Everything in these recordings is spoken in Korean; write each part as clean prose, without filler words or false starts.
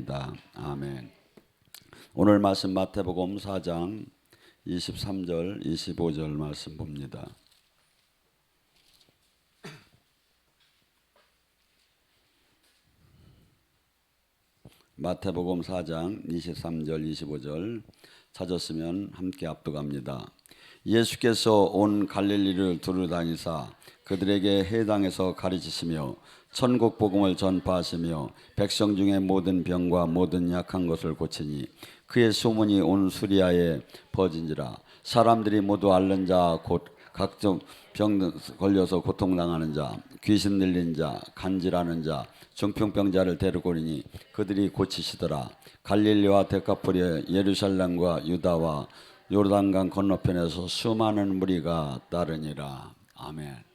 합니다. 아멘. 오늘 말씀 마태복음 4장 23절 25절 말씀 봅니다. 마태복음 4장 23절 25절 찾았으면 함께 압독합니다. 예수께서 온 갈릴리를 두루다니사 그들에게 해당해서 가르치시며 천국 복음을 전파하시며 백성 중에 모든 병과 모든 약한 것을 고치니 그의 소문이 온 수리아에 퍼진지라. 사람들이 모두 앓는 자 곧 각종 병 걸려서 고통당하는 자, 귀신 들린 자, 간질하는 자, 정병병자를 데리고 오니 그들이 고치시더라. 갈릴리와 데카폴리, 예루살렘과 유다와 요르단강 건너편에서 수많은 무리가 따르니라. 아멘.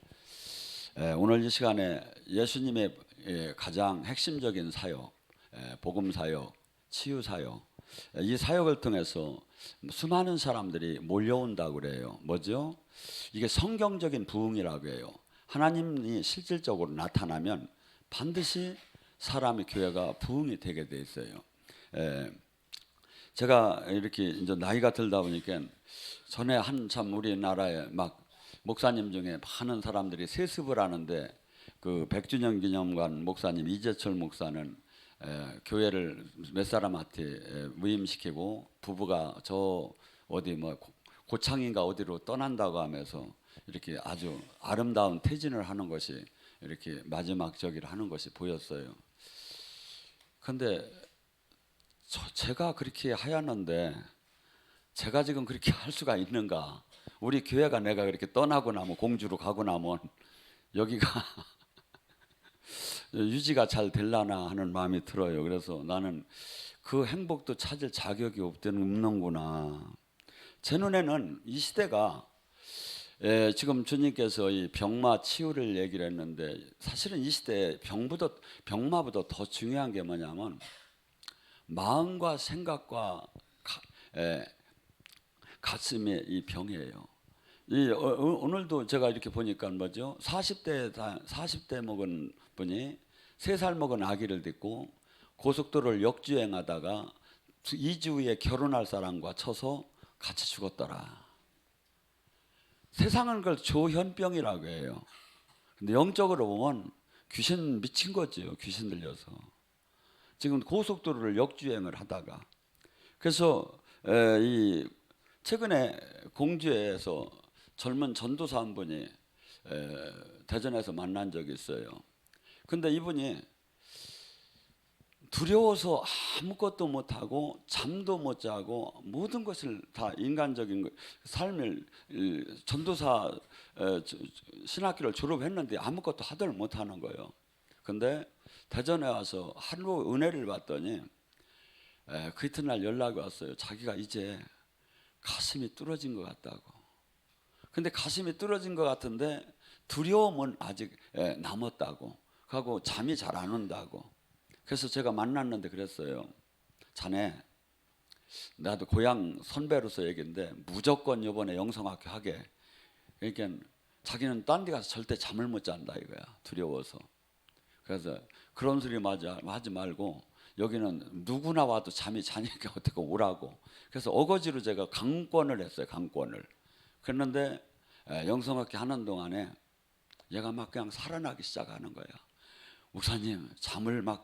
오늘 이 시간에 예수님의 가장 핵심적인 사역, 복음 사역, 치유 사역, 이 사역을 통해서 수많은 사람들이 몰려온다고 그래요. 뭐죠? 이게 성경적인 부흥이라고 해요. 하나님이 실질적으로 나타나면 반드시 사람의 교회가 부흥이 되게 돼 있어요. 제가 이렇게 이제 나이가 들다 보니까 전에 한참 우리나라에 막 목사님 중에 많은 사람들이 세습을 하는데 그 100주년 기념관 목사님 이재철 목사는 교회를 몇 사람한테 위임시키고 부부가 저 어디 뭐 고창인가 어디로 떠난다고 하면서 이렇게 아주 아름다운 퇴진을 하는 것이 이렇게 마지막 저기를 하는 것이 보였어요. 근데 제가 그렇게 하였는데 제가 지금 그렇게 할 수가 있는가? 우리 교회가 내가 그렇게 떠나고 나면 공주로 가고 나면 여기가 유지가 잘 될라나 하는 마음이 들어요. 그래서 나는 그 행복도 찾을 자격이 없는구나. 제 눈에는 이 시대가 지금 주님께서 이 병마 치유를 얘기를 했는데 사실은 이 시대에 병마보다 더 중요한 게 뭐냐면 마음과 생각과 가슴의 이 병이에요. 오늘도 제가 이렇게 보니까 뭐죠? 40대 먹은 분이 3살 먹은 아기를 딛고 고속도로를 역주행하다가 2주 후에 결혼할 사람과 쳐서 같이 죽었더라. 세상은 그걸 조현병이라고 해요. 근데 영적으로 보면 귀신 미친 거죠. 귀신 들려서. 지금 고속도로를 역주행을 하다가 그래서 이 최근에 공주에서 젊은 전도사 한 분이 대전에서 만난 적이 있어요. 근데 이분이 두려워서 아무것도 못하고 잠도 못 자고 모든 것을 다 인간적인 삶을 전도사 신학교를 졸업했는데 아무것도 하들 못하는 거예요. 근데 대전에 와서 하루 은혜를 받더니 그 이튿날 연락이 왔어요. 자기가 이제 가슴이 뚫어진 것 같다고. 근데 가슴이 뚫어진 것 같은데 두려움은 아직 남았다고. 하고 잠이 잘 안 온다고. 그래서 제가 만났는데 그랬어요. 자네, 나도 고향 선배로서 얘기인데 무조건 이번에 영성학교 하게. 그러니까 자기는 딴 데 가서 절대 잠을 못 잔다 이거야. 두려워서. 그래서 그런 소리 하지 말고 여기는 누구나 와도 잠이 자니까 어떻게 오라고. 그래서 어거지로 제가 강권을 했어요. 강권을. 그랬는데 영성학교 하는 동안에 얘가 막 그냥 살아나기 시작하는 거야. 목사님 잠을 막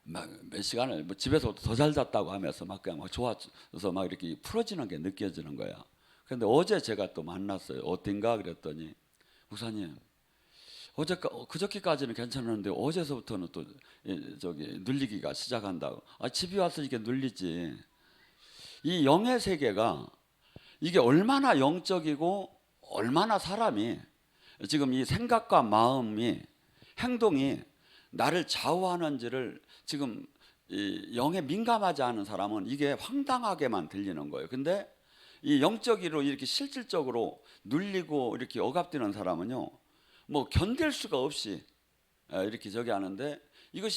몇 시간을 뭐 집에서 더 잘 잤다고 하면서 막 그냥 막 좋아서 막 이렇게 풀어지는 게 느껴지는 거야. 그런데 어제 제가 또 만났어요. 어딘가 그랬더니 목사님 그저께까지는 괜찮았는데 어제서부터는 또 저기 눌리기가 시작한다고. 집에 와서 이게 눌리지. 이 영의 세계가 이게 얼마나 영적이고 얼마나 사람이 지금 이 생각과 마음이 행동이 나를 좌우하는지를 지금 이 영에 민감하지 않은 사람은 이게 황당하게만 들리는 거예요. 근데 이 영적으로 이렇게 실질적으로 눌리고 이렇게 억압되는 사람은요, 뭐 견딜 수가 없이 이렇게 저기 하는데 이걸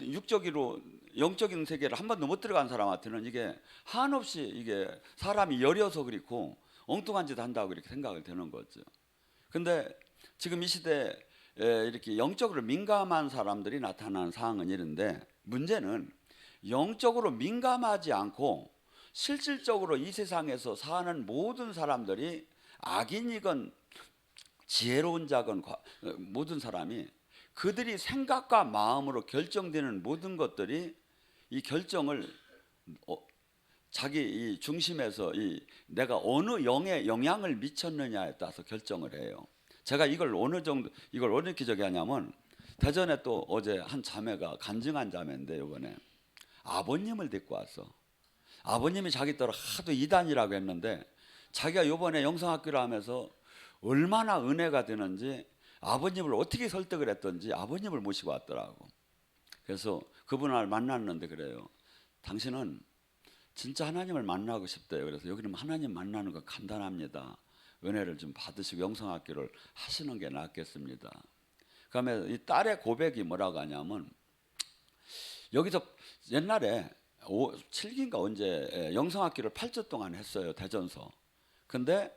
육적으로 영적인 세계를 한 번도 못 들어간 사람한테는 이게 한없이 이게 사람이 여려서 그렇고 엉뚱한 짓 한다고 이렇게 생각을 되는 거죠. 근데 지금 이 시대에 이렇게 영적으로 민감한 사람들이 나타나는 상황은 이런데, 문제는 영적으로 민감하지 않고 실질적으로 이 세상에서 사는 모든 사람들이, 악인이건 지혜로운 자건 모든 사람이, 그들이 생각과 마음으로 결정되는 모든 것들이 이 결정을 자기 이 중심에서 내가 어느 영에 영향을 미쳤느냐에 따라서 결정을 해요. 제가 이걸 어느 기적이 하냐면, 대전에 또 어제 한 자매가, 간증한 자매인데, 이번에 아버님을 데리고 왔어. 아버님이 자기 따라 하도 이단이라고 했는데, 자기가 이번에 영성학교를 하면서 얼마나 은혜가 되는지, 아버님을 어떻게 설득을 했던지 아버님을 모시고 왔더라고. 그래서 그분을 만났는데 그래요. 당신은 진짜 하나님을 만나고 싶대요. 그래서 여기는 하나님 만나는 거 간단합니다. 은혜를 좀 받으시고 영성학교를 하시는 게 낫겠습니다. 그러면 이 딸의 고백이 뭐라고 하냐면, 여기서 옛날에 7기인가 언제 영성학교를 8주 동안 했어요, 대전서. 근데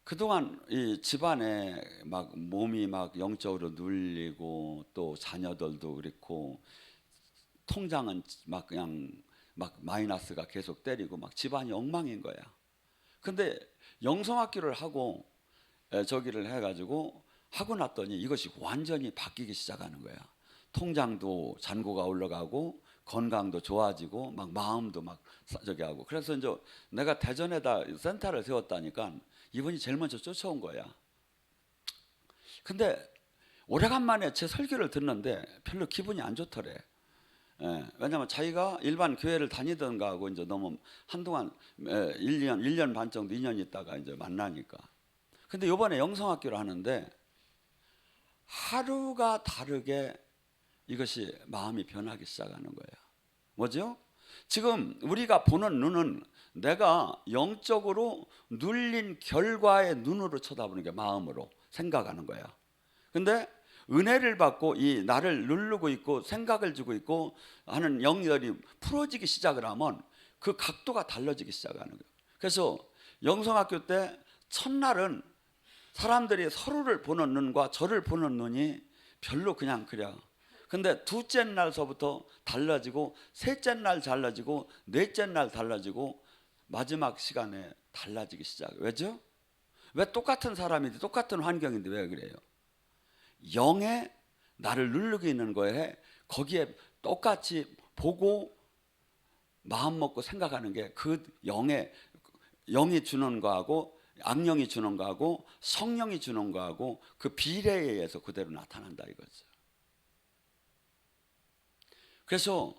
그동안 이 집안에 막 몸이 막 영적으로 눌리고, 또 자녀들도 그렇고, 통장은 막 그냥 막 마이너스가 계속 때리고, 막 집안이 엉망인 거야. 근데 영성학교를 하고 저기를 해가지고 하고 났더니 이것이 완전히 바뀌기 시작하는 거야. 통장도 잔고가 올라가고, 건강도 좋아지고, 막 마음도 막 저기 하고. 그래서 이제 내가 대전에다 센터를 세웠다니까 이분이 제일 먼저 쫓아온 거야. 근데 오래간만에 제 설교를 듣는데 별로 기분이 안 좋더래. 왜냐하면 자기가 일반 교회를 다니던가 하고 이제 너무 한동안 1년 반 정도, 2년 있다가 이제 만나니까. 근데 이번에 영성학교를 하는데 하루가 다르게 이것이 마음이 변하기 시작하는 거예요. 뭐죠? 지금 우리가 보는 눈은 내가 영적으로 눌린 결과의 눈으로 쳐다보는 게, 마음으로 생각하는 거야. 근데 은혜를 받고 이 나를 누르고 있고 생각을 주고 있고 하는 영들이 풀어지기 시작을 하면 그 각도가 달라지기 시작하는 거예요. 그래서 영성학교 때 첫날은 사람들이 서로를 보는 눈과 저를 보는 눈이 별로 그냥 그래. 근데 둘째 날서부터 달라지고, 셋째 날 달라지고, 넷째 날 달라지고, 마지막 시간에 달라지기 시작해요. 왜죠? 왜 똑같은 사람인데, 똑같은 환경인데 왜 그래요? 영에 나를 누르고 있는 거에, 거기에 똑같이 보고 마음 먹고 생각하는 게 그 영이 주는 거하고, 악령이 주는 거하고, 성령이 주는 거하고 그 비례에 의해서 그대로 나타난다 이거죠. 그래서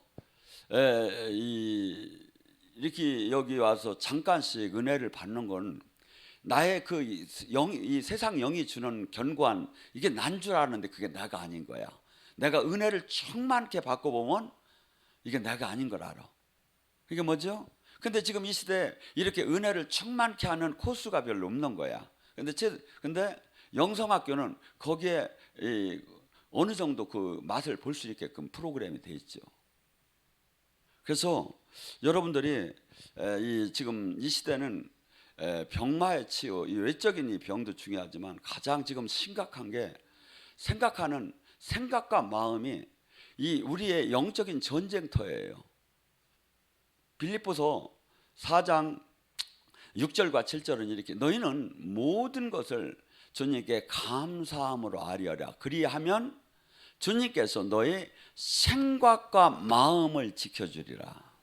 이렇게 여기 와서 잠깐씩 은혜를 받는 건 나의 이 세상 영이 주는 견고한, 이게 난 줄 아는데 그게 내가 아닌 거야. 내가 은혜를 충만케 받고 보면 이게 내가 아닌 걸 알아. 이게 뭐죠? 근데 지금 이 시대에 이렇게 은혜를 충만케 하는 코스가 별로 없는 거야. 근데 영성학교는 거기에 어느 정도 그 맛을 볼 수 있게끔 프로그램이 돼 있죠. 그래서 여러분들이 지금 이 시대는 병마의 치유, 이 외적인 이 병도 중요하지만 가장 지금 심각한 게 생각하는 생각과 마음이 이 우리의 영적인 전쟁터예요. 빌립보서 4장 6절과 7절은 이렇게, 너희는 모든 것을 주님께 감사함으로 아뢰어라. 그리하면 주님께서 너의 생각과 마음을 지켜주리라.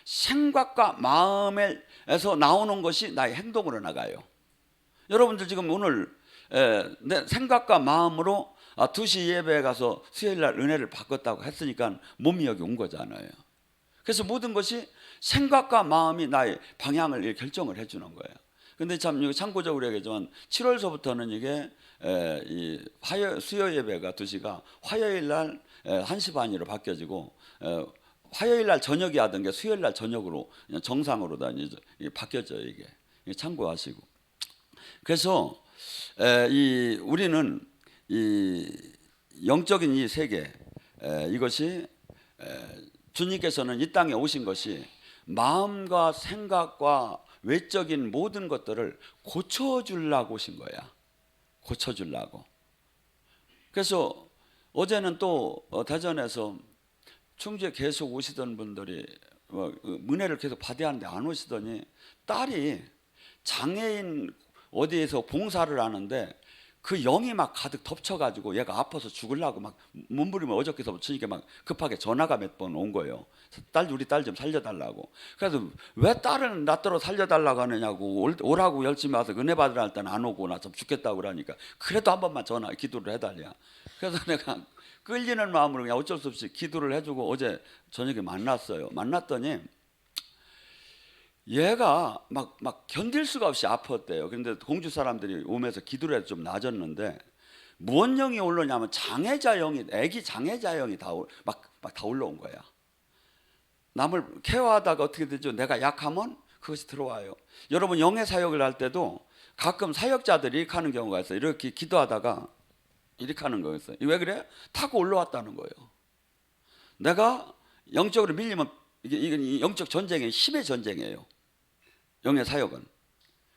생각과 마음에서 나오는 것이 나의 행동으로 나가요. 여러분들 지금 오늘 내 생각과 마음으로 2시 예배에 가서 수요일날 은혜를 받았다고 했으니까 몸이 여기 온 거잖아요. 그래서 모든 것이 생각과 마음이 나의 방향을 결정을 해주는 거예요. 근데 참 참고적으로 얘기하지만 7월서부터는 이게 수요 예배가 2시가 화요일날 1시 반으로 바뀌어지고, 화요일날 저녁이 하던 게 수요일날 저녁으로 정상으로 다 바뀌어져요. 이게 참고하시고. 그래서 우리는 이 영적인 이 세계, 이것이 주님께서는 이 땅에 오신 것이 마음과 생각과 외적인 모든 것들을 고쳐주려고 오신 거야. 고쳐주려고. 그래서 어제는 또 대전에서 충주에 계속 오시던 분들이 은혜를 계속 받아야 하는데 안 오시더니 딸이 장애인 어디에서 봉사를 하는데 그 영이 막 가득 덮쳐가지고 얘가 아파서 죽으려고 막 몸부림을 어저께서부터 치니까 막 급하게 전화가 몇 번 온 거예요. 우리 딸 좀 살려달라고. 그래서 왜 딸을 나 떨어 살려달라고 하느냐고, 오라고 열심히 와서 은혜 받으라 할 때는 안 오고 나 좀 죽겠다고 그러니까 그래도 한 번만 기도를 해달라. 그래서 내가 끌리는 마음으로 그냥 어쩔 수 없이 기도를 해주고 어제 저녁에 만났어요. 만났더니 얘가 막 견딜 수가 없이 아팠대요. 그런데 공주 사람들이 오면서 기도를 해서 좀 나아졌는데 무슨 영이 올라오냐면 장애자 영이, 애기 장애자 영이 다 올라온 거야. 남을 케어하다가 어떻게 되죠? 내가 약하면 그것이 들어와요. 여러분 영의 사역을 할 때도 가끔 사역자들이 이렇게 하는 경우가 있어요. 이렇게 기도하다가 이렇게 하는 거였어요. 왜 그래? 타고 올라왔다는 거예요. 내가 영적으로 밀리면 이건 영적 전쟁의 힘의 전쟁이에요. 영의 사역은.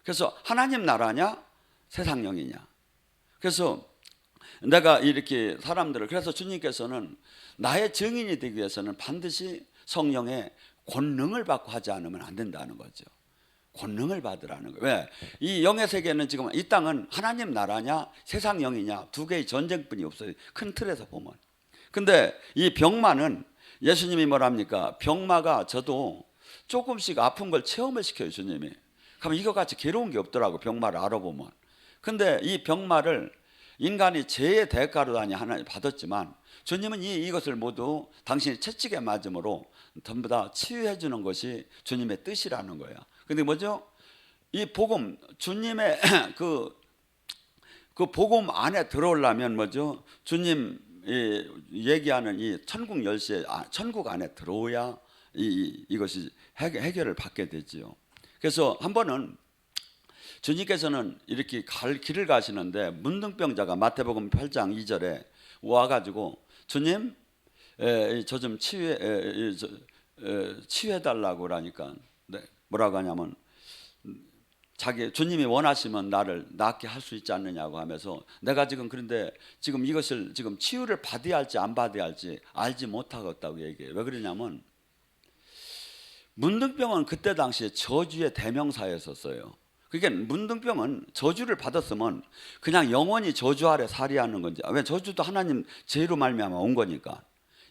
그래서 하나님 나라냐 세상 영이냐. 그래서 내가 이렇게 사람들을, 그래서 주님께서는 나의 증인이 되기 위해서는 반드시 성령의 권능을 받고 하지 않으면 안 된다는 거죠. 권능을 받으라는 거예요. 왜? 이 영의 세계는 지금 이 땅은 하나님 나라냐 세상 영이냐 두 개의 전쟁뿐이 없어요. 큰 틀에서 보면. 근데 이 병마는 예수님이 뭐랍니까? 병마가 저도 조금씩 아픈 걸 체험을 시켜요, 주님이. 그럼 이거 같이 괴로운 게 없더라고, 병마를 알아보면. 근데 이 병마를 인간이 죄의 대가로 하나님 받았지만 주님은 이것을 모두 당신이 채찍에 맞음으로 전부 다 치유해 주는 것이 주님의 뜻이라는 거야. 근데 뭐죠? 이 복음, 주님의 그 복음 안에 들어오려면 뭐죠? 주님 얘기하는 이 천국 열쇠, 천국 안에 들어오야 이것이 해결을 받게 되지요. 그래서 한 번은 주님께서는 이렇게 길을 가시는데 문둥병자가 마태복음 8장 2절에 와가지고 주님 저 좀 치유해달라고 그러니까 뭐라고 하냐면 주님이 원하시면 나를 낫게 할 수 있지 않느냐고 하면서 내가 지금 그런데 지금 이것을 지금 치유를 받아야 할지 안 받아야 할지 알지 못하겠다고 얘기해요. 왜 그러냐면 문둥병은 그때 당시에 저주의 대명사였었어요. 그러니까 문둥병은 저주를 받았으면 그냥 영원히 저주 아래 살이하는 건지, 왜 저주도 하나님 죄로 말미암아 온 거니까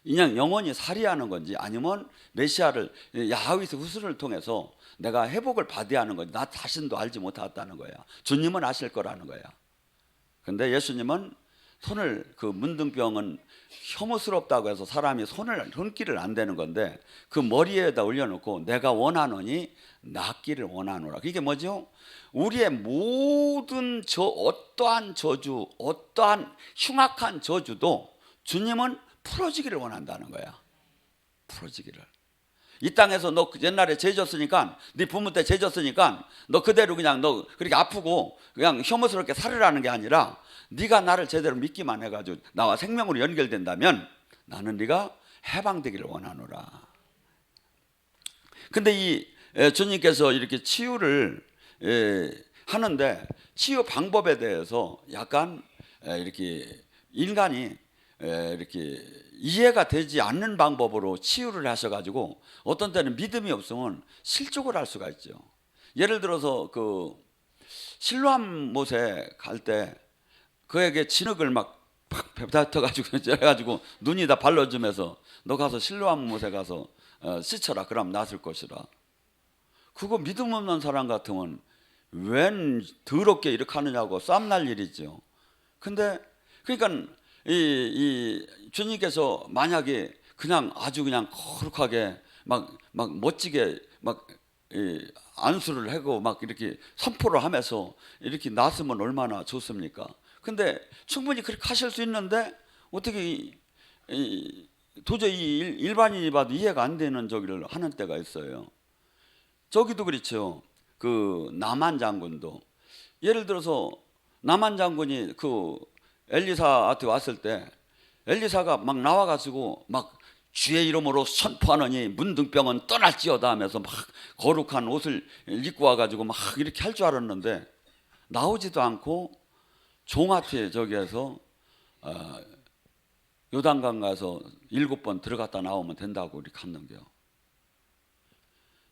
그냥 영원히 살이하는 건지, 아니면 메시아를 야훼에서 후손을 통해서 내가 회복을 받아야 하는 건지 나 자신도 알지 못했다는 거야. 주님은 아실 거라는 거야. 근데 예수님은 그 문둥병은 혐오스럽다고 해서 사람이 손길을 안 대는 건데 그 머리에다 올려놓고 내가 원하노니 낫기를 원하노라. 그게 뭐죠? 우리의 모든 어떠한 저주, 어떠한 흉악한 저주도 주님은 풀어지기를 원한다는 거야. 풀어지기를. 이 땅에서 너 옛날에 죄 졌으니까, 네 부모 때 죄 졌으니까 너 그대로 그냥 너 그렇게 아프고 그냥 혐오스럽게 살으라는 게 아니라 네가 나를 제대로 믿기만 해가지고 나와 생명으로 연결된다면 나는 네가 해방되기를 원하노라. 근데 이 주님께서 이렇게 치유를 하는데 치유 방법에 대해서 약간 이렇게 인간이 이렇게 이해가 되지 않는 방법으로 치유를 하셔가지고 어떤 때는 믿음이 없으면 실족을 할 수가 있죠. 예를 들어서 그 실로암 못에 갈 때 그에게 진흙을 막 뱉어가지고 해가지고 눈이 다 발라주면서 너 가서 실로암 못에 가서 씻어라, 그럼 낫을 것이라. 그거 믿음 없는 사람 같으면 웬 더럽게 이렇게 하느냐고 쌈날 일이죠. 근데 그러니까 이 주님께서 만약에 그냥 아주 그냥 거룩하게 막 멋지게 막 안수를 하고 막 이렇게 선포를 하면서 이렇게 놨으면 얼마나 좋습니까? 근데 충분히 그렇게 하실 수 있는데 어떻게 도저히 일반인이 봐도 이해가 안 되는 저기를 하는 때가 있어요. 저기도 그렇죠. 그 나만 장군도 예를 들어서 나만 장군이 그 엘리사한테 왔을 때 엘리사가 막 나와가지고 막 주의 이름으로 선포하느니 문둥병은 떠날지어다 하면서 막 거룩한 옷을 입고 와가지고 막 이렇게 할 줄 알았는데 나오지도 않고 종한테 저기에서 요단강 가서 7번 들어갔다 나오면 된다고 이렇게 하는데요.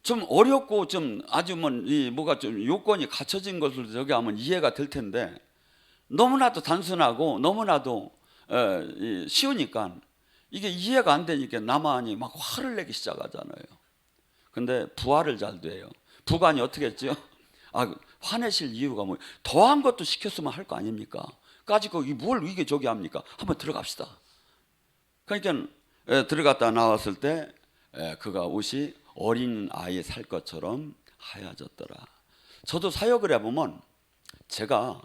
좀 어렵고 좀 아주 뭐가 좀 요건이 갖춰진 것으로 저기 하면 이해가 될 텐데 너무나도 단순하고 너무나도 쉬우니까 이게 이해가 안 되니까 나만이 막 화를 내기 시작하잖아요. 근데 부활을 잘 돼요. 부관이 어떻게 했죠? 화내실 이유가 뭐 더한 것도 시켰으면 할 거 아닙니까? 까짓거 뭘 이게 저기 합니까? 한번 들어갑시다. 그러니까 들어갔다 나왔을 때 그가 옷이 어린 아이 살 것처럼 하얘졌더라. 저도 사역을 해보면 제가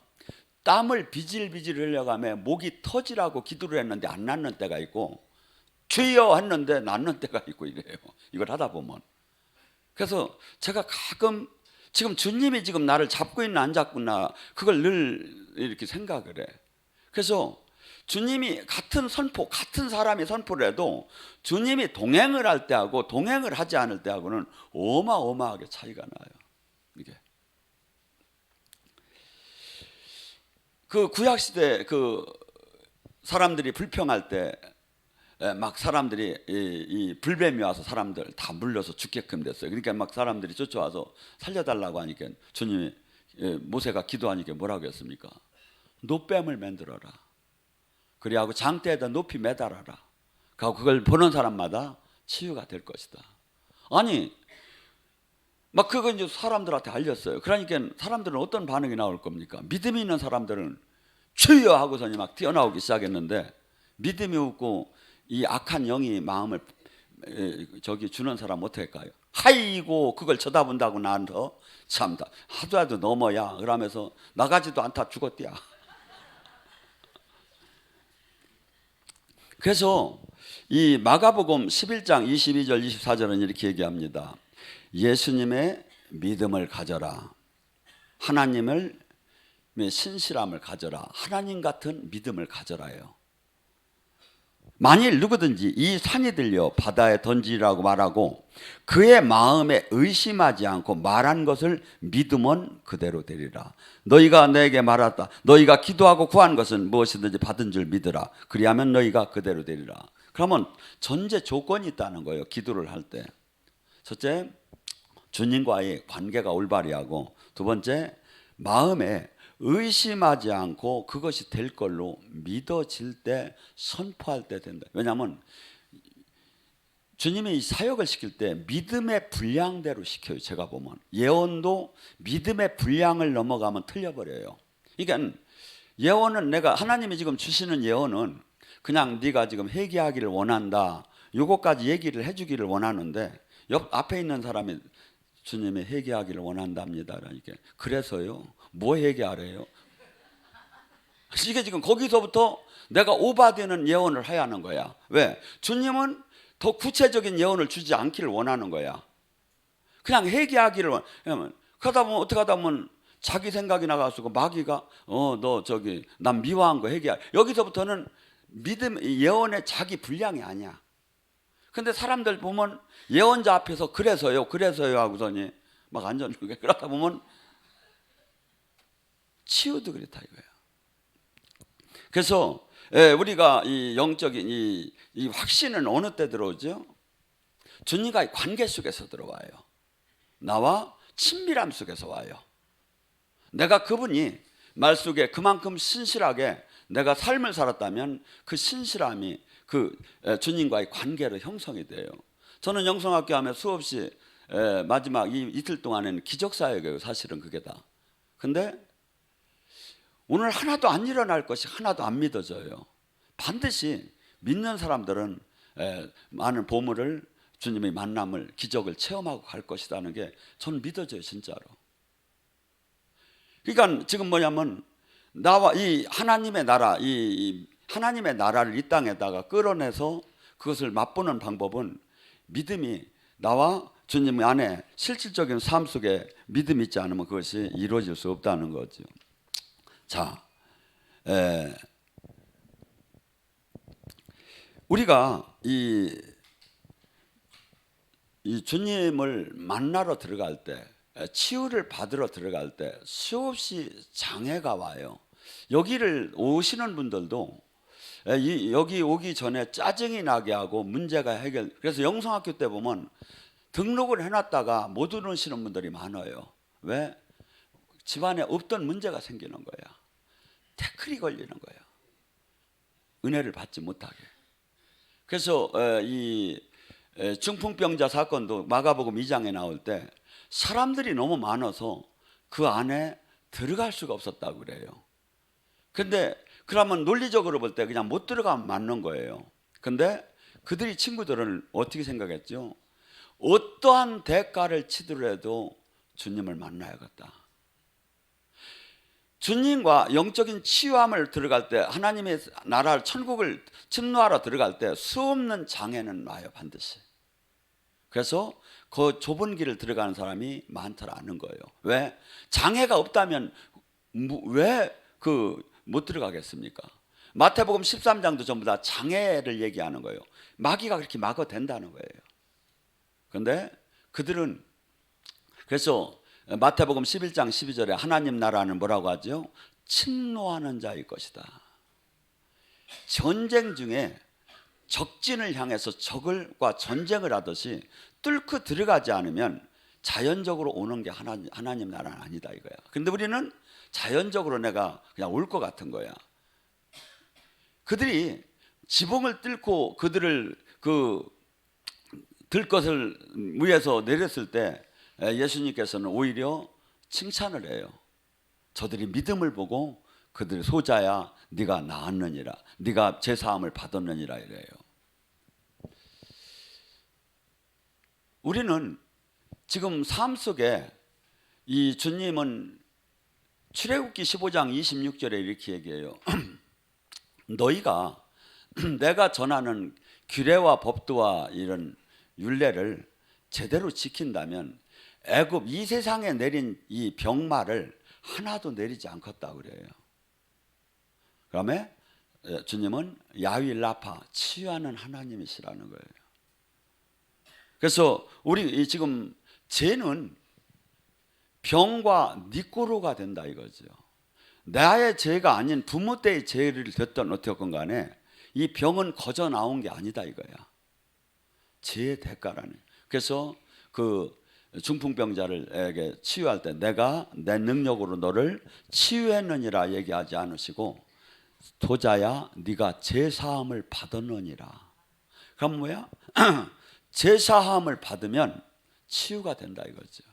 땀을 비질비질 흘려가며 목이 터지라고 기도를 했는데 안 낫는 때가 있고 주여 했는데 낫는 때가 있고 이래요. 이걸 하다 보면. 그래서 제가 가끔 지금 주님이 지금 나를 잡고 있나 안 잡구나 그걸 늘 이렇게 생각을 해. 그래서 주님이 같은 선포, 같은 사람이 선포를 해도 주님이 동행을 할 때하고 동행을 하지 않을 때하고는 어마어마하게 차이가 나요. 이게 그 구약 시대 그 사람들이 불평할 때 막 사람들이 이 불뱀이 와서 사람들 다 물려서 죽게끔 됐어요. 그러니까 막 사람들이 쫓아와서 살려달라고 하니까 주님이 모세가 기도하니까 뭐라고 했습니까? 노뱀을 만들어라. 그리하고 장대에다 높이 매달아라. 그걸 보는 사람마다 치유가 될 것이다. 아니 막 그거 이제 사람들한테 알렸어요. 그러니까 사람들은 어떤 반응이 나올 겁니까? 믿음이 있는 사람들은 주여 하고서니 막 뛰어나오기 시작했는데 믿음이 없고 이 악한 영이 마음을 저기 주는 사람 어떻게 할까요? 하이고 그걸 쳐다본다고 나한테 참다 하도라도 넘어야 그러면서 나가지도 않다 죽었디야. 그래서 이 마가복음 11장 22절 24절은 이렇게 얘기합니다. 예수님의 믿음을 가져라. 하나님을 신실함을 가져라. 하나님 같은 믿음을 가져라요. 만일 누구든지 이 산이 들려 바다에 던지라고 말하고 그의 마음에 의심하지 않고 말한 것을 믿으면 그대로 되리라. 너희가 내게 말했다. 너희가 기도하고 구한 것은 무엇이든지 받은 줄 믿으라. 그리하면 너희가 그대로 되리라. 그러면 전제 조건이 있다는 거예요. 기도를 할 때. 첫째, 주님과의 관계가 올바리 하고 두 번째, 마음에 의심하지 않고 그것이 될 걸로 믿어질 때 선포할 때 된다. 왜냐하면 주님이 사역을 시킬 때 믿음의 분량대로 시켜요. 제가 보면 예언도 믿음의 분량을 넘어가면 틀려버려요. 그러니까 예언은 내가 하나님이 지금 주시는 예언은 그냥 네가 지금 회개하기를 원한다 요거까지 얘기를 해주기를 원하는데 옆 앞에 있는 사람이 주님이 회개하기를 원한답니다. 그러니까 그래서요. 뭐 회개하래요? 이게 지금 거기서부터 내가 오바되는 예언을 해야 하는 거야. 왜? 주님은 더 구체적인 예언을 주지 않기를 원하는 거야. 그냥 회개하기를 원하면 그러다 보면 어떻게 하다 보면 자기 생각이 나가지고 마귀가 너 저기 난 미워한 거 회개할. 여기서부터는 믿음 예언의 자기 분량이 아니야. 근데 사람들 보면 예언자 앞에서 그래서요 하고서니 막 앉아주게 그러다 보면 치유도 그렇다 이거예요. 그래서 우리가 이 영적인 이 확신은 어느 때 들어오죠? 주님과의 관계 속에서 들어와요. 나와 친밀함 속에서 와요. 내가 그분이 말 속에 그만큼 신실하게 내가 삶을 살았다면 그 신실함이 그 주님과의 관계로 형성이 돼요. 저는 영성학교 하면 수없이 마지막 이틀 동안에는 기적사역이에요. 사실은 그게 다. 근데 오늘 하나도 안 일어날 것이 하나도 안 믿어져요. 반드시 믿는 사람들은 많은 보물을 주님의 만남을 기적을 체험하고 갈 것이라는 게 저는 믿어져요. 진짜로. 그러니까 지금 뭐냐면 나와 이 하나님의 나라 이 하나님의 나라를 이 땅에다가 끌어내서 그것을 맛보는 방법은 믿음이 나와 주님 안에 실질적인 삶 속에 믿음이 있지 않으면 그것이 이루어질 수 없다는 거죠. 자, 우리가 이 주님을 만나러 들어갈 때 치유를 받으러 들어갈 때 수없이 장애가 와요. 여기를 오시는 분들도 여기 오기 전에 짜증이 나게 하고 문제가 해결. 그래서 영성학교 때 보면 등록을 해놨다가 못 오시는 분들이 많아요. 왜? 집안에 없던 문제가 생기는 거야. 태클이 걸리는 거야. 은혜를 받지 못하게. 그래서 이 중풍병자 사건도 마가복음 2장에 나올 때 사람들이 너무 많아서 그 안에 들어갈 수가 없었다고 그래요. 근데 그러면 논리적으로 볼 때 그냥 못 들어가면 맞는 거예요. 근데 그들이 친구들은 어떻게 생각했죠? 어떠한 대가를 치더라도 주님을 만나야겠다. 주님과 영적인 치유함을 들어갈 때, 하나님의 나라 천국을 침노하러 들어갈 때 수없는 장애는 와요, 반드시. 그래서 그 좁은 길을 들어가는 사람이 많더라는 거예요. 왜? 장애가 없다면 왜 못 들어가겠습니까? 마태복음 13장도 전부 다 장애를 얘기하는 거예요. 마귀가 그렇게 막아댄다는 거예요. 그런데 그들은, 그래서 마태복음 11장 12절에 하나님 나라는 뭐라고 하죠? 침노하는 자일 것이다. 전쟁 중에 적진을 향해서 적과 전쟁을 하듯이 뚫고 들어가지 않으면 자연적으로 오는 게 하나님 나라는 아니다 이거야. 근데 우리는 자연적으로 내가 그냥 올 것 같은 거야. 그들이 지붕을 뚫고 그들을 들 것을 위에서 내렸을 때 예수님께서는 오히려 칭찬을 해요. 저들이 믿음을 보고 그들의 소자야 네가 나았느니라, 네가 제사함을 받았느니라 이래요. 우리는 지금 삶 속에 이 주님은 출애굽기 15장 26절에 이렇게 얘기해요. 너희가 내가 전하는 규례와 법도와 이런 율례를 제대로 지킨다면 애굽 이 세상에 내린 이 병마를 하나도 내리지 않겠다 그래요. 그다음에 주님은 야훼 라파, 치유하는 하나님이시라는 거예요. 그래서 우리 지금 죄는 병과 니꼬로가 된다 이거죠. 나의 죄가 아닌 부모 때의 죄를 됐던 어떻건 간에 이 병은 거저 나온 게 아니다 이거야. 죄의 대가라는. 그래서 그 중풍병자를에게 치유할 때 내가 내 능력으로 너를 치유했느니라 얘기하지 않으시고 도자야 네가 제사함을 받았느니라. 그럼 뭐야? 제사함을 받으면 치유가 된다 이거죠.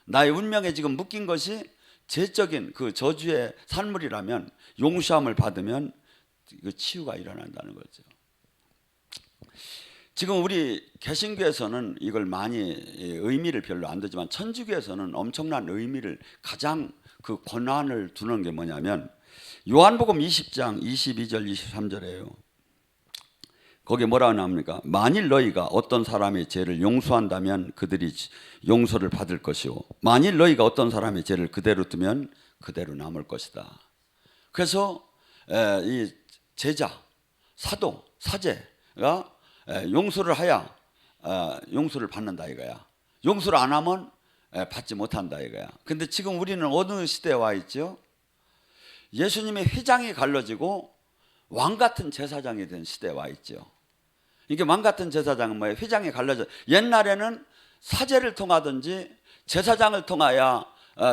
나의 운명에 지금 묶인 것이 죄적인 그 저주의 산물이라면 용서함을 받으면 그 치유가 일어난다는 거죠. 지금 우리 개신교에서는 이걸 많이 의미를 별로 안 두지만 천주교에서는 엄청난 의미를, 가장 그 권한을 두는 게 뭐냐면 요한복음 20장 22절 23절이에요. 거기에 뭐라고 나옵니까? 만일 너희가 어떤 사람의 죄를 용서한다면 그들이 용서를 받을 것이요 만일 너희가 어떤 사람의 죄를 그대로 두면 그대로 남을 것이다. 그래서 이 제자, 사도, 사제가 용서를 해야 용서를 받는다 이거야. 용서를 안 하면 받지 못한다 이거야. 근데 지금 우리는 어느 시대에 와 있죠? 예수님의 휘장이 갈라지고 왕 같은 제사장이 된 시대에 와 있죠. 이게 왕 같은 제사장은 뭐예요? 휘장이 갈라져. 옛날에는 사제를 통하든지 제사장을 통하여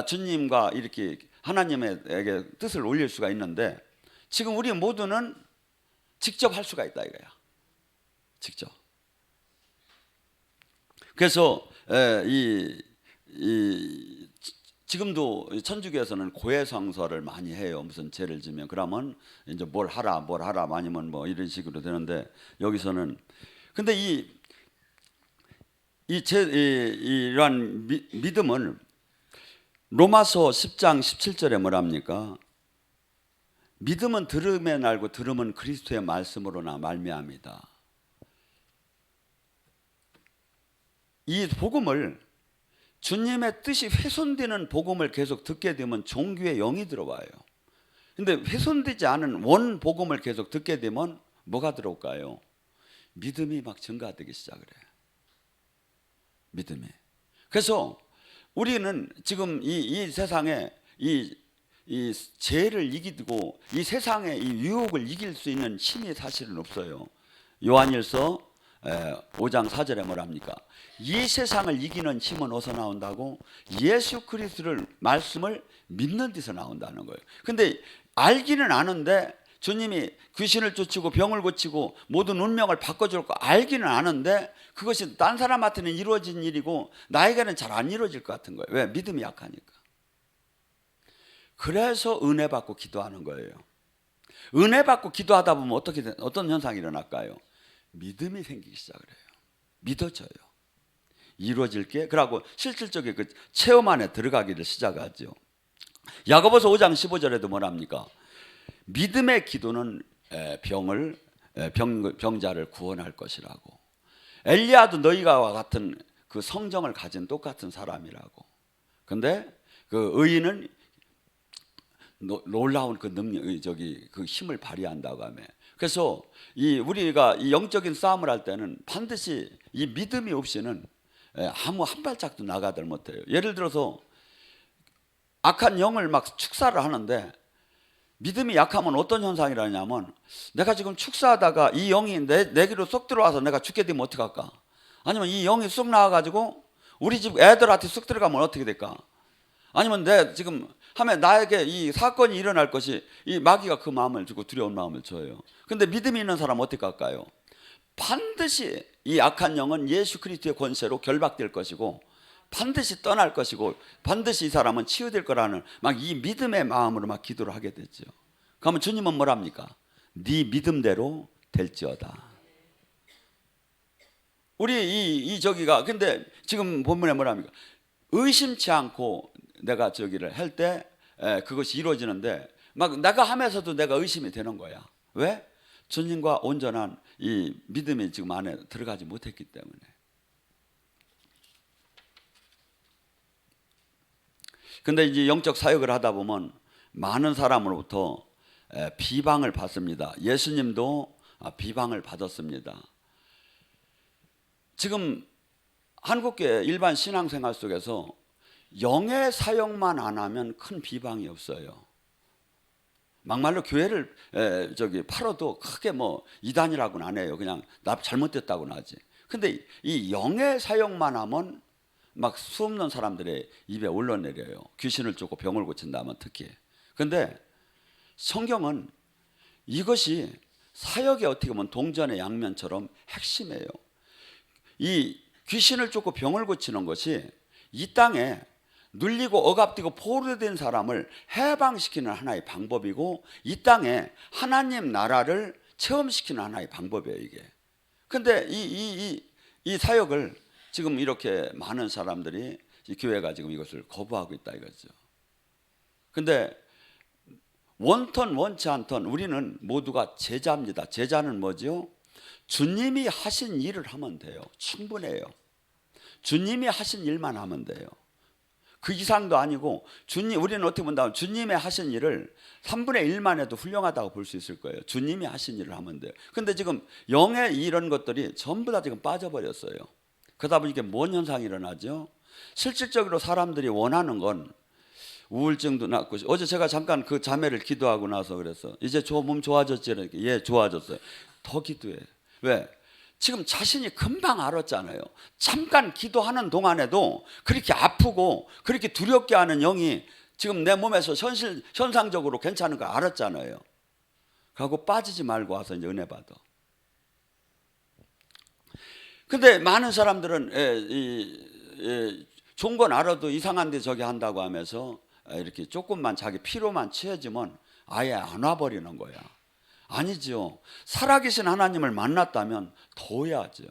주님과 이렇게 하나님에게 뜻을 올릴 수가 있는데 지금 우리 모두는 직접 할 수가 있다 이거야. 직접. 그래서 지금도 천주교에서는 고해성서를 많이 해요. 무슨 죄를 지면 그러면 이제 뭘 하라 아니면 뭐 이런 식으로 되는데 여기서는 근데 이러한 믿음은 로마서 10장 17절에 뭐랍니까? 믿음은 들음에 날고 들음은 그리스도의 말씀으로나 말미암이다. 이 복음을 주님의 뜻이 훼손되는 복음을 계속 듣게 되면 종교의 영이 들어와요. 근데 훼손되지 않은 원 복음을 계속 듣게 되면 뭐가 들어올까요? 믿음이 막 증가되기 시작을 해요. 믿음이. 그래서 우리는 지금 이 세상에 이 이 죄를 이기고 이 세상의 이 유혹을 이길 수 있는 힘이 사실은 없어요. 요한일서 5장 4절에 뭐랍니까? 이 세상을 이기는 힘은 어디서 나온다고? 예수 그리스도를 말씀을 믿는 데서 나온다는 거예요. 근데 알기는 아는데 주님이 귀신을 쫓고 병을 고치고 모든 운명을 바꿔줄 거 알기는 아는데 그것이 딴 사람한테는 이루어진 일이고 나에게는 잘 안 이루어질 것 같은 거예요. 왜? 믿음이 약하니까. 그래서 은혜 받고 기도하는 거예요. 은혜 받고 기도하다 보면 어떤 현상이 일어날까요? 믿음이 생기기 시작을 해요. 믿어져요. 이루어질 게. 그러고 실질적인 그 체험 안에 들어가기를 시작하죠. 야고보서 5장 15절에도 뭐랍니까? 믿음의 기도는 병자를 구원할 것이라고. 엘리야도 너희가 같은 그 성정을 가진 똑같은 사람이라고. 근데 그 의인은 놀라운 그 능력, 그 힘을 발휘한다고 하며. 그래서 우리가 이 영적인 싸움을 할 때는 반드시 이 믿음이 없이는 아무 한 발짝도 나가들 못해요. 예를 들어서 악한 영을 막 축사를 하는데 믿음이 약하면 어떤 현상이라냐면 내가 지금 축사하다가 이 영이 내게로 쏙 들어와서 내가 죽게 되면 어떡할까? 아니면 이 영이 쏙 나와가지고 우리 집 애들한테 쏙 들어가면 어떻게 될까? 아니면 내 지금 하면 나에게 이 사건이 일어날 것이 이 마귀가 그 마음을 주고 두려운 마음을 줘요. 근데 믿음이 있는 사람은 어떻게 할까요? 반드시 이 악한 영은 예수 그리스도의 권세로 결박될 것이고 반드시 떠날 것이고 반드시 이 사람은 치유될 거라는 막 이 믿음의 마음으로 막 기도를 하게 되죠. 그러면 주님은 뭐랍니까? 네 믿음대로 될지어다. 우리 이 저기가 근데 지금 본문에 뭐랍니까? 의심치 않고 내가 저기를 할 때 그것이 이루어지는데 막 내가 하면서도 내가 의심이 되는 거야. 왜? 주님과 온전한 이 믿음이 지금 안에 들어가지 못했기 때문에. 근데 이제 영적 사역을 하다 보면 많은 사람으로부터 비방을 받습니다. 예수님도 비방을 받았습니다. 지금 한국교회 일반 신앙생활 속에서 영의 사역만 안 하면 큰 비방이 없어요. 막말로 교회를 팔아도 크게 뭐 이단이라고는 안 해요. 그냥 나 잘못됐다고는 하지. 근데 이 영의 사역만 하면 막 수없는 사람들의 입에 올라내려요. 귀신을 쫓고 병을 고친다면 특히. 근데 성경은 이것이 사역의 어떻게 보면 동전의 양면처럼 핵심이에요. 이 귀신을 쫓고 병을 고치는 것이 이 땅에 눌리고 억압되고 포로된 사람을 해방시키는 하나의 방법이고 이 땅에 하나님 나라를 체험시키는 하나의 방법이에요, 이게. 근데 이 사역을 지금 이렇게 많은 사람들이 이 교회가 지금 이것을 거부하고 있다 이거죠. 근데 원턴 원치 않던 우리는 모두가 제자입니다. 제자는 뭐죠? 주님이 하신 일을 하면 돼요. 충분해요. 주님이 하신 일만 하면 돼요. 그 이상도 아니고 우리는 어떻게 본다면 주님의 하신 일을 3분의 1만 해도 훌륭하다고 볼 수 있을 거예요. 주님이 하신 일을 하면 돼요. 근데 지금 영의 이런 것들이 전부 다 지금 빠져버렸어요. 그러다 보니 이게 뭔 현상이 일어나죠? 실질적으로 사람들이 원하는 건 우울증도 낫고 어제 제가 잠깐 그 자매를 기도하고 나서 그래서 이제 몸 좋아졌지? 예, 좋아졌어요. 더 기도해. 왜? 지금 자신이 금방 알았잖아요. 잠깐 기도하는 동안에도 그렇게 아프고 그렇게 두렵게 하는 영이 지금 내 몸에서 현상적으로 괜찮은 걸 알았잖아요. 그러고 빠지지 말고 와서 이제 은혜 받아. 근데 많은 사람들은 좋은 건 알아도 이상한데 저기 한다고 하면서 이렇게 조금만 자기 피로만 취해지면 아예 안 와버리는 거야. 아니죠. 살아계신 하나님을 만났다면 더 해야죠.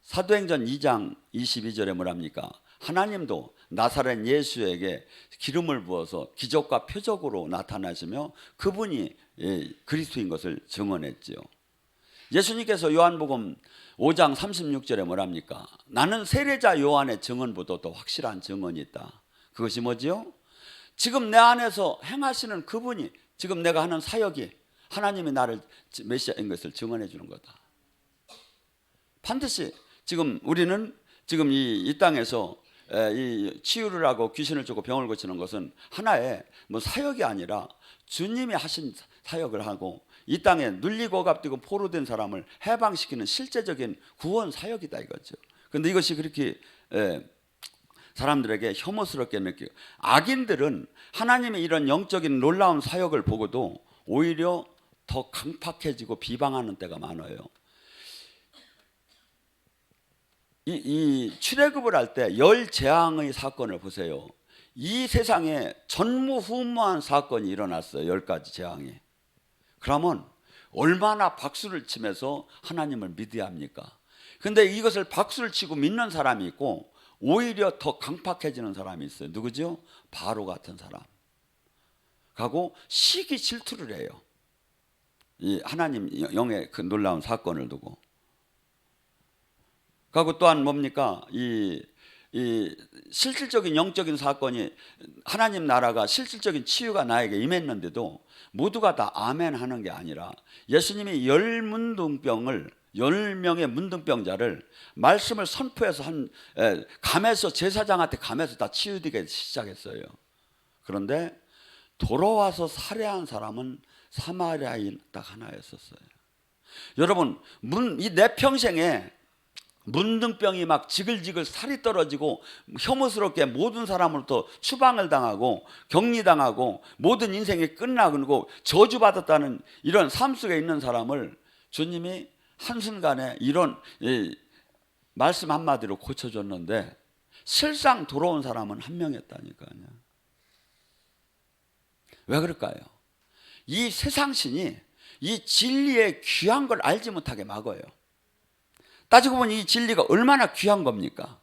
사도행전 2장 22절에 뭐랍니까? 하나님도 나사렛 예수에게 기름을 부어서 기적과 표적으로 나타나시며 그분이 그리스도인 것을 증언했지요. 예수님께서 요한복음 5장 36절에 뭐랍니까? 나는 세례자 요한의 증언보다 더 확실한 증언이 있다. 그것이 뭐지요? 지금 내 안에서 행하시는 그분이 지금 내가 하는 사역이 하나님이 나를 메시아인 것을 증언해 주는 거다. 반드시 지금 우리는 지금 이 땅에서 이 치유를 하고 귀신을 쫓고 병을 고치는 것은 하나의 뭐 사역이 아니라 주님이 하신 사역을 하고 이 땅에 눌리고 억압되고 포로된 사람을 해방시키는 실제적인 구원 사역이다 이거죠. 그런데 이것이 그렇게 사람들에게 혐오스럽게 느끼고, 악인들은 하나님의 이런 영적인 놀라운 사역을 보고도 오히려 더 강팍해지고 비방하는 때가 많아요. 이 출애굽을 할 때 열 재앙의 사건을 보세요. 이 세상에 전무후무한 사건이 일어났어요. 10가지 재앙이. 그러면 얼마나 박수를 치면서 하나님을 믿어야 합니까? 근데 이것을 박수를 치고 믿는 사람이 있고 오히려 더 강팍해지는 사람이 있어요. 누구죠? 바로 같은 사람. 가고 시기 질투를 해요. 이 하나님 영의 그 놀라운 사건을 두고. 그리고 또한 뭡니까? 이 실질적인 영적인 사건이, 하나님 나라가 실질적인 치유가 나에게 임했는데도 모두가 다 아멘 하는 게 아니라, 예수님이 10명의 문둥병자를 말씀을 선포해서 감해서 제사장한테 감해서 다 치유되게 시작했어요. 그런데 돌아와서 살해한 사람은 사마리아인 딱 하나였었어요. 여러분, 이 내 평생에 문둥병이 막 지글지글 살이 떨어지고 혐오스럽게 모든 사람으로부터 추방을 당하고 격리당하고 모든 인생이 끝나고 저주받았다는 이런 삶 속에 있는 사람을 주님이 한순간에 이런 말씀 한마디로 고쳐줬는데, 실상 돌아온 사람은 한 명이었다니까요. 왜 그럴까요? 이 세상신이 이 진리의 귀한 걸 알지 못하게 막아요. 따지고 보니 이 진리가 얼마나 귀한 겁니까?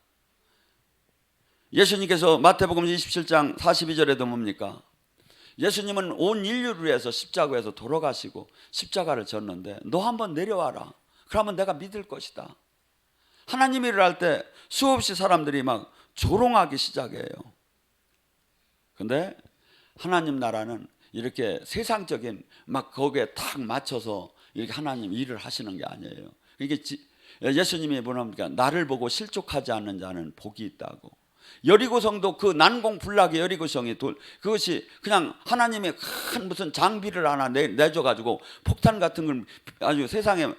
예수님께서 마태복음 27장 42절에도 뭡니까? 예수님은 온 인류를 위해서 십자가에서 돌아가시고 십자가를 졌는데 너 한번 내려와라. 그러면 내가 믿을 것이다. 하나님 일을 할 때 수없이 사람들이 막 조롱하기 시작해요. 근데 하나님 나라는 이렇게 세상적인 막 거기에 딱 맞춰서 이렇게 하나님 일을 하시는 게 아니에요. 이게 예수님이 뭐랍니까? 나를 보고 실족하지 않는 자는 복이 있다고. 여리고성도 그 난공불락의 여리고성이 그것이 그냥 하나님의 큰 무슨 장비를 하나 내줘가지고 폭탄 같은 걸 아주 세상에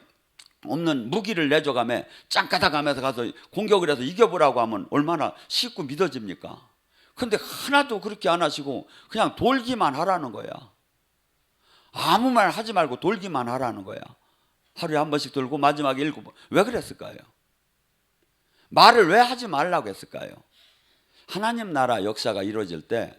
없는 무기를 내줘가며 짱까닥하면서 가서 공격을 해서 이겨보라고 하면 얼마나 쉽고 믿어집니까? 근데 하나도 그렇게 안 하시고 그냥 돌기만 하라는 거야. 아무 말 하지 말고 돌기만 하라는 거야. 하루에 한 번씩 돌고 마지막에 7번. 왜 그랬을까요? 말을 왜 하지 말라고 했을까요? 하나님 나라 역사가 이루어질 때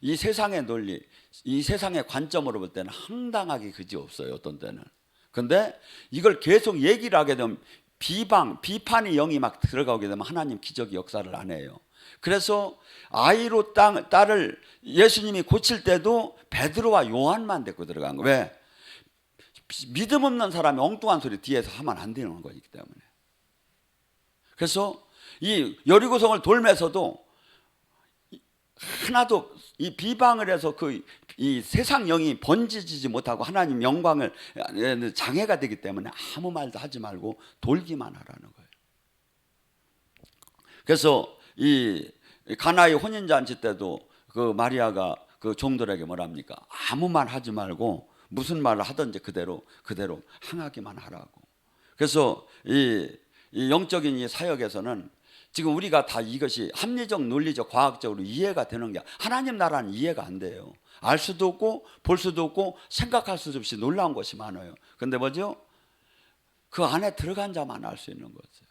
이 세상의 논리, 이 세상의 관점으로 볼 때는 황당하게 그지없어요. 어떤 때는. 근데 이걸 계속 얘기를 하게 되면 비판의 영이 막 들어가게 되면 하나님 기적의 역사를 안 해요. 그래서 아이로 딸을 예수님이 고칠 때도 베드로와 요한만 데리고 들어간 거예요. 왜? 믿음 없는 사람이 엉뚱한 소리 뒤에서 하면 안 되는 거기 때문에. 그래서 이 여리고성을 돌면서도 하나도 이 비방을 해서 이 세상 영이 번지지 못하고 하나님 영광을 장애가 되기 때문에 아무 말도 하지 말고 돌기만 하라는 거예요. 그래서 이 가나의 혼인잔치 때도 그 마리아가 그 종들에게 뭐랍니까? 아무 말 하지 말고 무슨 말을 하든지 그대로 행하기만 하라고. 그래서 이 영적인 이 사역에서는 지금 우리가 다 이것이 합리적, 논리적, 과학적으로 이해가 되는 게, 하나님 나라는 이해가 안 돼요. 알 수도 없고 볼 수도 없고 생각할 수도 없이 놀라운 것이 많아요. 근데 뭐죠? 그 안에 들어간 자만 알 수 있는 거죠.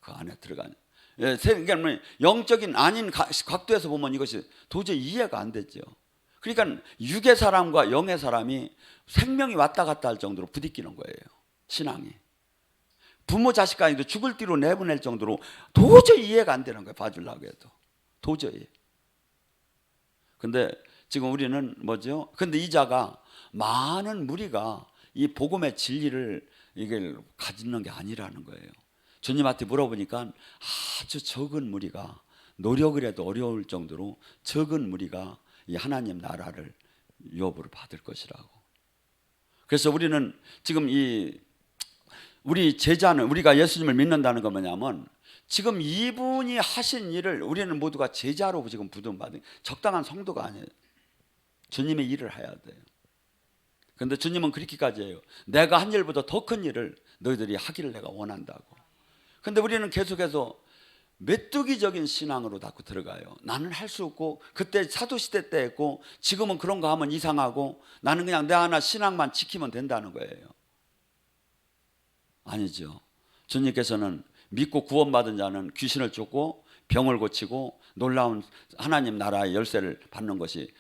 그 안에 들어간. 그러니까 영적인 아닌 각도에서 보면 이것이 도저히 이해가 안 되죠. 그러니까 육의 사람과 영의 사람이 생명이 왔다 갔다 할 정도로 부딪히는 거예요. 신앙이. 부모 자식 간에도 죽을 뒤로 내보낼 정도로 도저히 이해가 안 되는 거예요. 봐주려고 해도. 도저히. 근데 지금 우리는 뭐죠? 근데 이 자가 많은 무리가 이 복음의 진리를 이걸 가지는 게 아니라는 거예요. 주님한테 물어보니까 아주 적은 무리가, 노력을 해도 어려울 정도로 적은 무리가 이 하나님 나라를 유업으로 받을 것이라고. 그래서 우리는 지금 우리 제자는, 우리가 예수님을 믿는다는 건 뭐냐면 지금 이분이 하신 일을 우리는 모두가 제자로 지금 부름받은 적당한 성도가 아니에요. 주님의 일을 해야 돼요. 그런데 주님은 그렇게까지 해요. 내가 한 일보다 더 큰 일을 너희들이 하기를 내가 원한다고. 근데 우리는 계속해서 메뚜기적인 신앙으로 자꾸 들어가요. 나는 할 수 없고, 그때 사도시대 때 했고, 지금은 그런 거 하면 이상하고, 나는 그냥 내 하나 신앙만 지키면 된다는 거예요. 아니죠. 주님께서는 믿고 구원받은 자는 귀신을 쫓고 병을 고치고 놀라운 하나님 나라의 열쇠를 받는 것이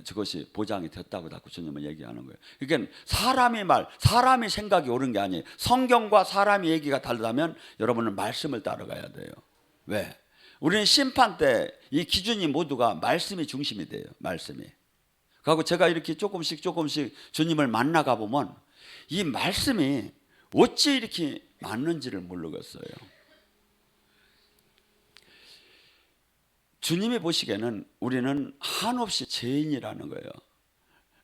그것이 보장이 됐다고 자꾸 주님은 얘기하는 거예요. 그러니까 사람의 말, 사람의 생각이 옳은 게 아니에요. 성경과 사람의 얘기가 다르다면 여러분은 말씀을 따라가야 돼요. 왜? 우리는 심판 때 이 기준이 모두가 말씀이 중심이 돼요. 말씀이. 그리고 제가 이렇게 조금씩 주님을 만나가 보면 이 말씀이 어찌 이렇게 맞는지를 모르겠어요. 주님이 보시기에는 우리는 한없이 죄인이라는 거예요.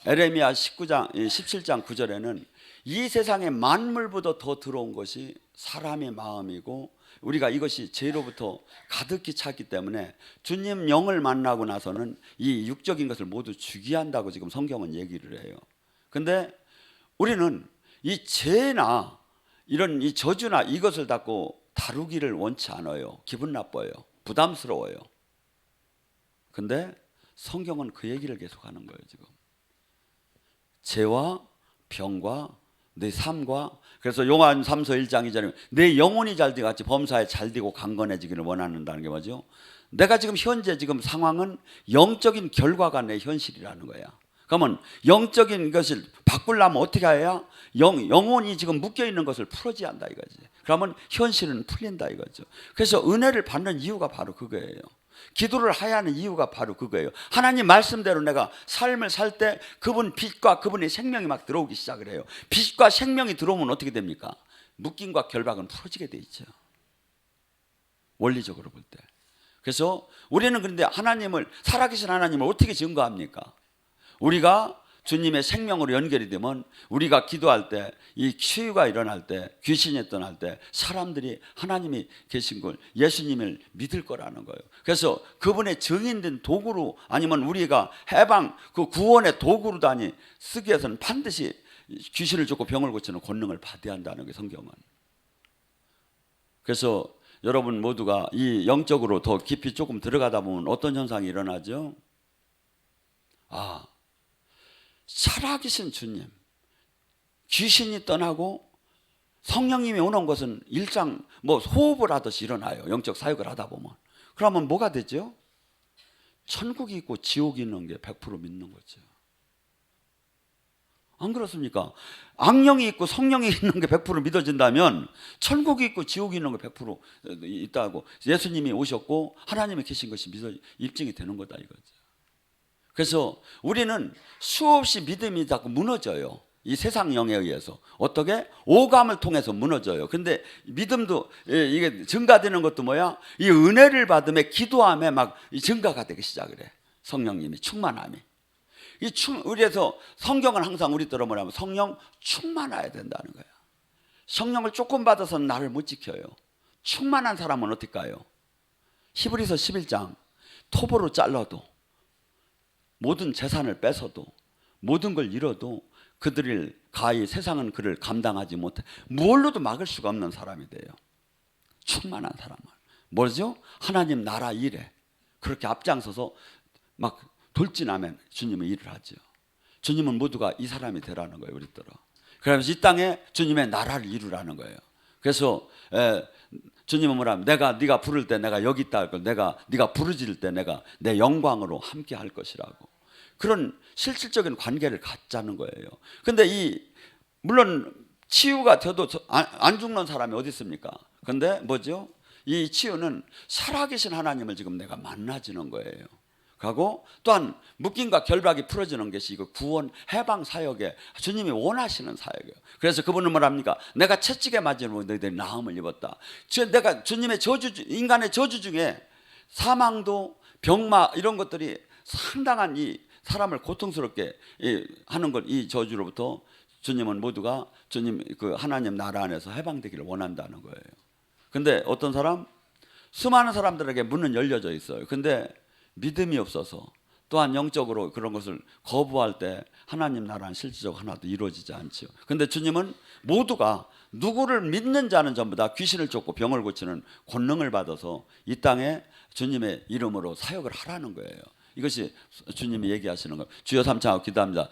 에레미야 17장 9절에는 이 세상의 만물보다 더 들어온 것이 사람의 마음이고 우리가 이것이 죄로부터 가득히 찼기 때문에 주님 영을 만나고 나서는 이 육적인 것을 모두 죽이한다고 지금 성경은 얘기를 해요. 근데 우리는 이 죄나 이런 이 저주나 이것을 갖고 다루기를 원치 않아요. 기분 나빠요. 부담스러워요. 근데 성경은 그 얘기를 계속하는 거예요. 지금 죄와 병과 내 삶과, 그래서 요한 3서 1장 2절에 내 영혼이 잘되고 같이 범사에 잘되고 강건해지기를 원한다는 게 뭐죠? 내가 지금 현재 지금 상황은 영적인 결과가 내 현실이라는 거야. 그러면 영적인 것을 바꾸려면 어떻게 해야 영혼이 지금 묶여있는 것을 풀어줘야 한다 이거지. 그러면 현실은 풀린다 이거죠. 그래서 은혜를 받는 이유가 바로 그거예요. 기도를 해야 하는 이유가 바로 그거예요. 하나님 말씀대로 내가 삶을 살 때 그분 빛과 그분의 생명이 막 들어오기 시작을 해요. 빛과 생명이 들어오면 어떻게 됩니까? 묶임과 결박은 풀어지게 돼 있죠. 원리적으로 볼 때. 그래서 우리는 그런데 하나님을, 살아계신 하나님을 어떻게 증거합니까? 우리가 주님의 생명으로 연결이 되면 우리가 기도할 때, 이 치유가 일어날 때, 귀신이 떠날 때 사람들이 하나님이 계신 걸, 예수님을 믿을 거라는 거예요. 그래서 그분의 증인된 도구로, 아니면 우리가 해방, 그 구원의 도구로 다니 쓰기 위해서는 반드시 귀신을 쫓고 병을 고치는 권능을 받아야 한다는 게 성경은. 그래서 여러분 모두가 이 영적으로 더 깊이 조금 들어가다 보면 어떤 현상이 일어나죠? 살아계신 주님, 귀신이 떠나고 성령님이 오는 것은 일상 호흡을 하듯이 일어나요. 영적 사역을 하다 보면. 그러면 뭐가 되죠? 천국이 있고 지옥이 있는 게 100% 믿는 거죠. 안 그렇습니까? 악령이 있고 성령이 있는 게 100% 믿어진다면 천국이 있고 지옥이 있는 게 100% 있다고, 예수님이 오셨고 하나님이 계신 것이 입증이 되는 거다 이거죠. 그래서 우리는 수없이 믿음이 자꾸 무너져요. 이 세상 영에 의해서. 어떻게? 오감을 통해서 무너져요. 근데 믿음도 이게 증가되는 것도 뭐야? 이 은혜를 받음에 기도함에 막 증가가 되기 시작을 해. 성령님이 충만함이. 그래서 성경은 항상 우리들은 뭐냐면 성령 충만해야 된다는 거야. 성령을 조금 받아서는 나를 못 지켜요. 충만한 사람은 어떨까요? 히브리서 11장 톱으로 잘라도 모든 재산을 뺏어도 모든 걸 잃어도 그들을 가히 세상은 그를 감당하지 못해 무엇로도 막을 수가 없는 사람이 돼요. 충만한 사람은 뭐죠? 하나님 나라 일에 그렇게 앞장서서 막 돌진하면 주님은 일을 하죠. 주님은 모두가 이 사람이 되라는 거예요. 우리들은. 그러면서 이 땅에 주님의 나라를 이루라는 거예요. 그래서 주님은 뭐라면 네가 부를 때 내가 여기 있다 할 걸, 네가 부르짖을 때 내가 내 영광으로 함께 할 것이라고. 그런 실질적인 관계를 갖자는 거예요. 근데 물론 치유가 되어도 안 죽는 사람이 어디 있습니까? 근데 뭐죠? 이 치유는 살아계신 하나님을 지금 내가 만나지는 거예요. 그리고 또한 묶임과 결박이 풀어지는 것이 이거 구원 해방 사역에 주님이 원하시는 사역이에요. 그래서 그분은 뭐랍니까? 내가 채찍에 맞으면 너희들이 나음을 입었다. 내가 주님의 인간의 저주 중에 사망도 병마 이런 것들이 상당한 이 사람을 고통스럽게 하는 걸, 이 저주로부터 주님은 모두가 주님 그 하나님 나라 안에서 해방되기를 원한다는 거예요. 근데 어떤 사람 수많은 사람들에게 문은 열려져 있어요. 근데 믿음이 없어서 또한 영적으로 그런 것을 거부할 때 하나님 나라는 실질적으로 하나도 이루어지지 않죠. 근데 주님은 모두가 누구를 믿는 자는 전부 다 귀신을 쫓고 병을 고치는 권능을 받아서 이 땅에 주님의 이름으로 사역을 하라는 거예요. 이것이 주님이 얘기하시는 거예요. 주여 삼창하고 기도합니다.